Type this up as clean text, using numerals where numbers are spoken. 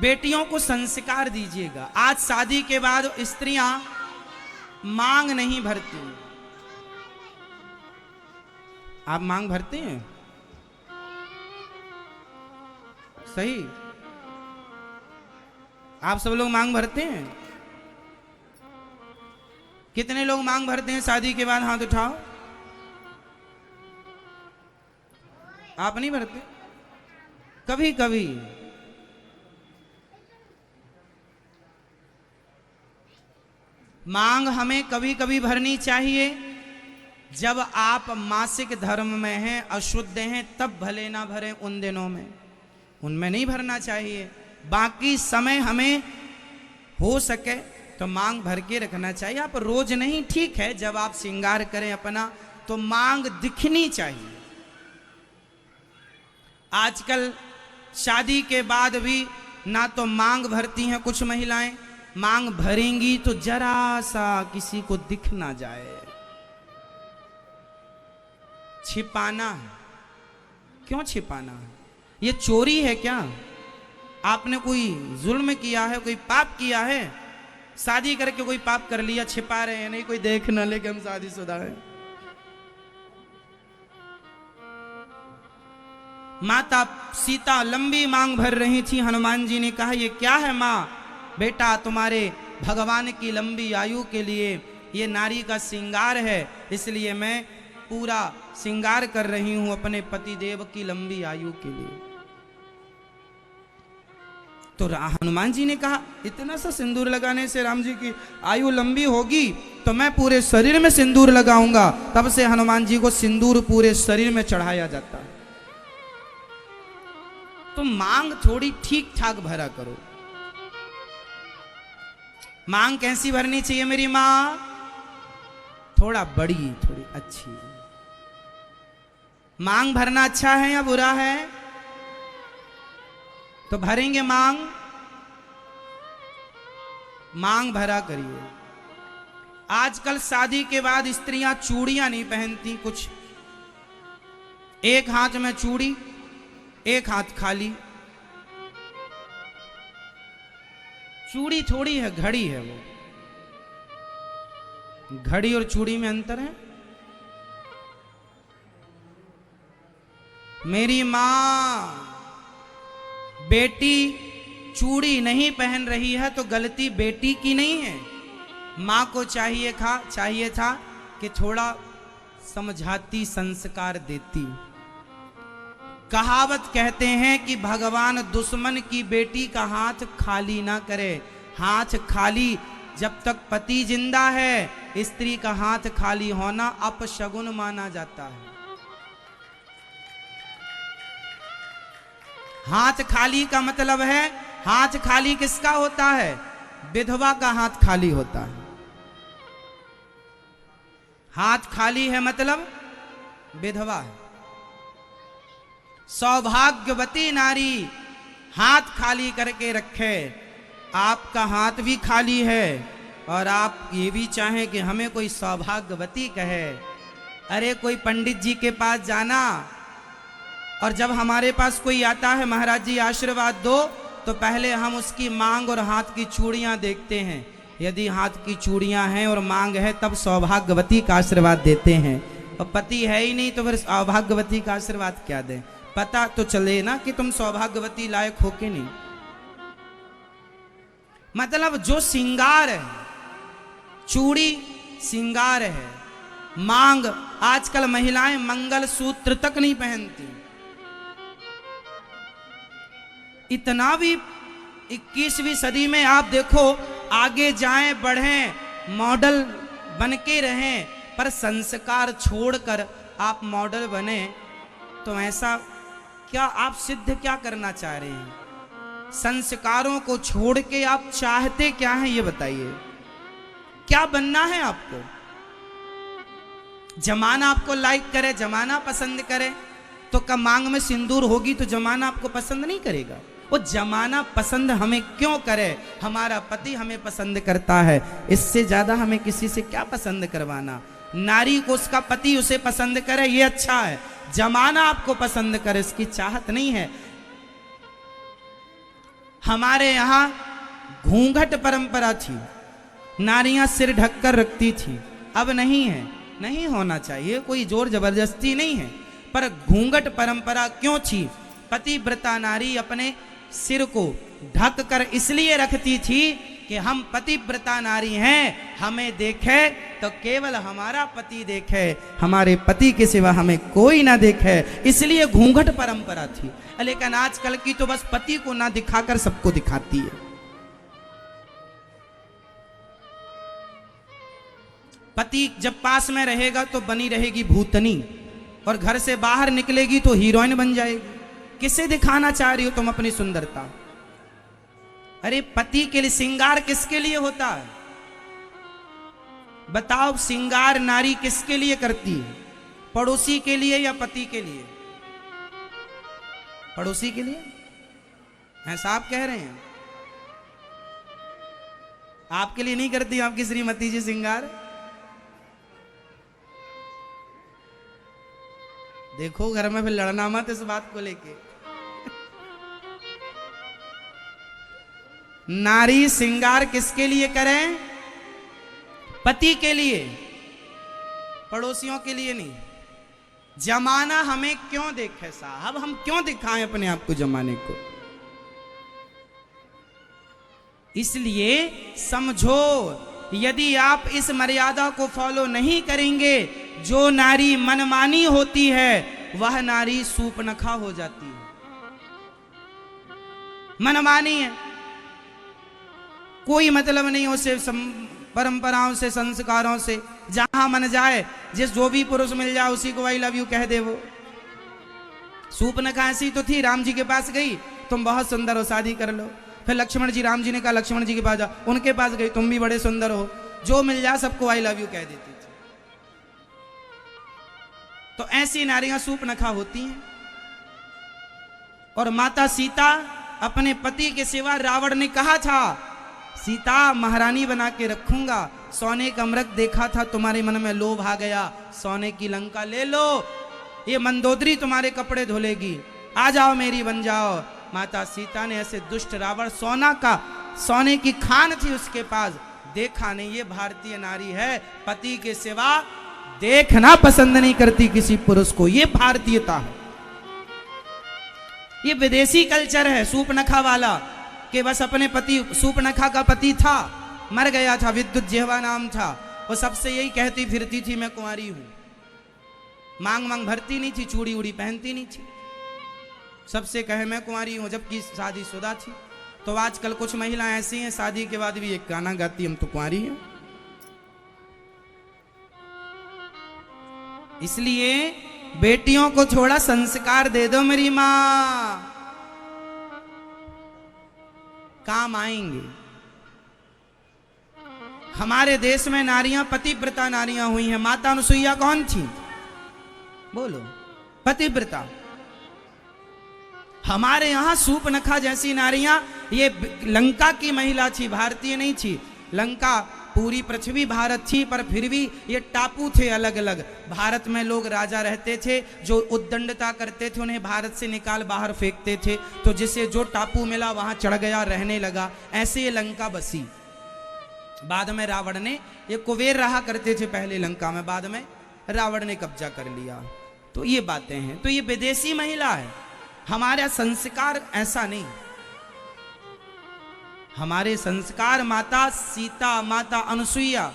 बेटियों को संस्कार दीजिएगा। आज शादी के बाद स्त्रियां मांग नहीं भरती। आप मांग भरते हैं? सही, आप सब लोग मांग भरते हैं? कितने लोग मांग भरते हैं शादी के बाद? हाथ उठाओ। आप नहीं भरते? कभी कभी। मांग हमें कभी कभी भरनी चाहिए जब आप मासिक धर्म में हैं, अशुद्ध हैं, तब भले ना भरें। उन दिनों में, उनमें नहीं भरना चाहिए। बाकी समय हमें हो सके तो मांग भर के रखना चाहिए। आप रोज नहीं, ठीक है, जब आप श्रृंगार करें अपना तो मांग दिखनी चाहिए। आजकल शादी के बाद भी ना तो मांग भरती हैं कुछ महिलाएं, मांग भरेंगी तो जरा सा किसी को दिख ना जाए। छिपाना है। क्यों छिपाना है? ये चोरी है क्या? आपने कोई जुल्म किया है, कोई पाप किया है? शादी करके कोई पाप कर लिया, छिपा रहे हैं, नहीं कोई देख ना ले कि हम शादीशुदा हैं। माता सीता लंबी मांग भर रही थी। हनुमान जी ने कहा, ये क्या है माँ? बेटा, तुम्हारे भगवान की लंबी आयु के लिए ये नारी का श्रृंगार है, इसलिए मैं पूरा श्रृंगार कर रही हूं अपने पति देव की लंबी आयु के लिए। तो हनुमान जी ने कहा, इतना सा सिंदूर लगाने से राम जी की आयु लंबी होगी तो मैं पूरे शरीर में सिंदूर लगाऊंगा। तब से हनुमान जी को सिंदूर पूरे शरीर में चढ़ाया जाता है। तो मांग थोड़ी ठीक ठाक भरा करो। मांग कैसी भरनी चाहिए मेरी मां? थोड़ा बड़ी, थोड़ी अच्छी। मांग भरना अच्छा है या बुरा है? तो भरेंगे मांग। मांग भरा करिए। आजकल शादी के बाद स्त्रियां चूड़ियां नहीं पहनती। कुछ एक हाथ में चूड़ी, एक हाथ खाली। चूड़ी थोड़ी है, घड़ी है। वो घड़ी और चूड़ी में अंतर है। मेरी मां, बेटी चूड़ी नहीं पहन रही है तो गलती बेटी की नहीं है। मां को चाहिए था कि थोड़ा समझाती, संस्कार देती। कहावत कहते हैं कि भगवान दुश्मन की बेटी का हाथ खाली ना करे। हाथ खाली जब तक पति जिंदा है, स्त्री का हाथ खाली होना अपशगुन माना जाता है। हाथ खाली का मतलब है, हाथ खाली किसका होता है? विधवा का हाथ खाली होता है। हाथ खाली है मतलब विधवा है। सौभाग्यवती नारी हाथ खाली करके रखे। आपका हाथ भी खाली है और आप ये भी चाहें कि हमें कोई सौभाग्यवती कहे। अरे कोई पंडित जी के पास जाना, और जब हमारे पास कोई आता है, महाराज जी आशीर्वाद दो, तो पहले हम उसकी मांग और हाथ की चूड़ियां देखते हैं। यदि हाथ की चूड़ियां हैं और मांग है तब सौभाग्यवती का आशीर्वाद देते हैं। और पति है ही नहीं तो फिर सौभाग्यवती का आशीर्वाद क्या दें? पता तो चले ना कि तुम सौभाग्यवती लायक हो कि नहीं। मतलब जो श्रृंगार है, चूड़ी श्रृंगार है। मांग, आजकल महिलाएं मंगल सूत्र तक नहीं पहनती। इतना भी 21वीं सदी में आप देखो, आगे जाएं, बढ़ें, मॉडल बन के रहें, पर संस्कार छोड़कर आप मॉडल बने तो ऐसा क्या? आप सिद्ध क्या करना चाह रहे हैं? संस्कारों को छोड़ के आप चाहते क्या हैं ये बताइए। क्या बनना है आपको? जमाना आपको लाइक करे, जमाना पसंद करे, तो कब मांग में सिंदूर होगी तो जमाना आपको पसंद नहीं करेगा। वो जमाना पसंद हमें क्यों करे? हमारा पति हमें पसंद करता है, इससे ज्यादा हमें किसी से क्या पसंद करवाना। नारी को उसका पति उसे पसंद करे ये अच्छा है, जमाना आपको पसंद करे इसकी चाहत नहीं है। हमारे यहाँ घूंघट परंपरा थी, नारियां सिर ढककर रखती थी, अब नहीं है। नहीं होना चाहिए, कोई जोर जबरदस्ती नहीं है, पर घूंघट परंपरा क्यों थी? पतिव्रता नारी अपने सिर को ढक कर इसलिए रखती थी कि हम पतिव्रता नारी हैं, हमें देखे तो केवल हमारा पति देखे, हमारे पति के सिवा हमें कोई ना देखे, इसलिए घूंघट परंपरा थी। लेकिन आजकल की तो बस पति को ना दिखाकर सबको दिखाती है। पति जब पास में रहेगा तो बनी रहेगी भूतनी, और घर से बाहर निकलेगी तो हीरोइन बन जाएगी। किसे दिखाना चाह रही हो तुम अपनी सुंदरता? अरे पति के लिए श्रृंगार किसके लिए होता है? बताओ, श्रृंगार नारी किसके लिए करती है? पड़ोसी के लिए या पति के लिए? पड़ोसी के लिए। ऐसा आप कह रहे हैं? आपके लिए नहीं करती आपकी श्रीमती जी श्रृंगार? देखो घर में फिर लड़ना मत इस बात को लेके। नारी श्रृंगार किसके लिए करें? पति के लिए, पड़ोसियों के लिए नहीं। जमाना हमें क्यों देखे साहब? हम क्यों दिखाएं अपने आप को जमाने को? इसलिए समझो, यदि आप इस मर्यादा को फॉलो नहीं करेंगे, जो नारी मनमानी होती है वह नारी सूपनखा हो जाती है। मनमानी है, कोई मतलब नहीं उसे परंपराओं से, संस्कारों से। जहां मन जाए, जो भी पुरुष मिल जाए उसी को आई लव यू कह दे। वो सूपनखा ऐसी तो थी, राम जी के पास गई, तुम बहुत सुंदर हो, शादी कर लो। फिर लक्ष्मण जी, राम जी ने कहा लक्ष्मण जी के पास जाओ, उनके पास गई, तुम भी बड़े सुंदर हो। जो मिल जाए सबको आई लव यू कह देती थी। तो ऐसी नारियां सूपनखा होती हैं। और माता सीता अपने पति के सिवा, रावण ने कहा था सीता महारानी बना के रखूंगा, सोने का मृग देखा था, तुम्हारे मन में लोभ आ गया, सोने की लंका ले लो, ये मंदोदरी तुम्हारे कपड़े धुलेगी, आ जाओ मेरी बन जाओ। माता सीता ने ऐसे दुष्ट रावण, सोने की खान थी उसके पास, देखा नहीं। ये भारतीय नारी है, पति के सिवा देखना पसंद नहीं करती किसी पुरुष को। ये भारतीयता है, ये विदेशी कल्चर है सूपनखा वाला, कि बस अपने पति, सूपनखा का पति था, मर गया था, विद्युत जिह्वा नाम था, वो सबसे यही कहती फिरती थी मैं कुंवारी हूं। मांग भरती नहीं थी, चूड़ी उड़ी पहनती नहीं थी, सबसे कहे मैं कुंवारी हूं, जबकि शादीशुदा थी। तो आजकल कुछ महिलाएं ऐसी हैं, शादी के बाद भी एक गाना गाती हम तो कुंवारी हैं। इसलिए बेटियों को थोड़ा संस्कार दे दो मेरी मां, काम आएंगे। हमारे देश में नारियां पतिव्रता नारियां हुई हैं। माता अनुसुईया कौन थी? बोलो, पतिव्रता। हमारे यहां सूपनखा जैसी नारियां, ये लंका की महिला थी, भारतीय नहीं थी। लंका पूरी पृथ्वी भारत थी, पर फिर भी ये टापू थे अलग अलग। भारत में लोग राजा रहते थे, जो उद्दंडता करते थे उन्हें भारत से निकाल बाहर फेंकते थे, तो जिसे जो टापू मिला वहां चढ़ गया, रहने लगा। ऐसे ये लंका बसी। बाद में रावण ने, ये कुबेर रहा करते थे पहले लंका में, बाद में रावण ने कब्जा कर लिया। तो ये बातें हैं। तो ये विदेशी महिला है, हमारा संस्कार ऐसा नहीं। हमारे संस्कार माता सीता, माता अनुसुईया,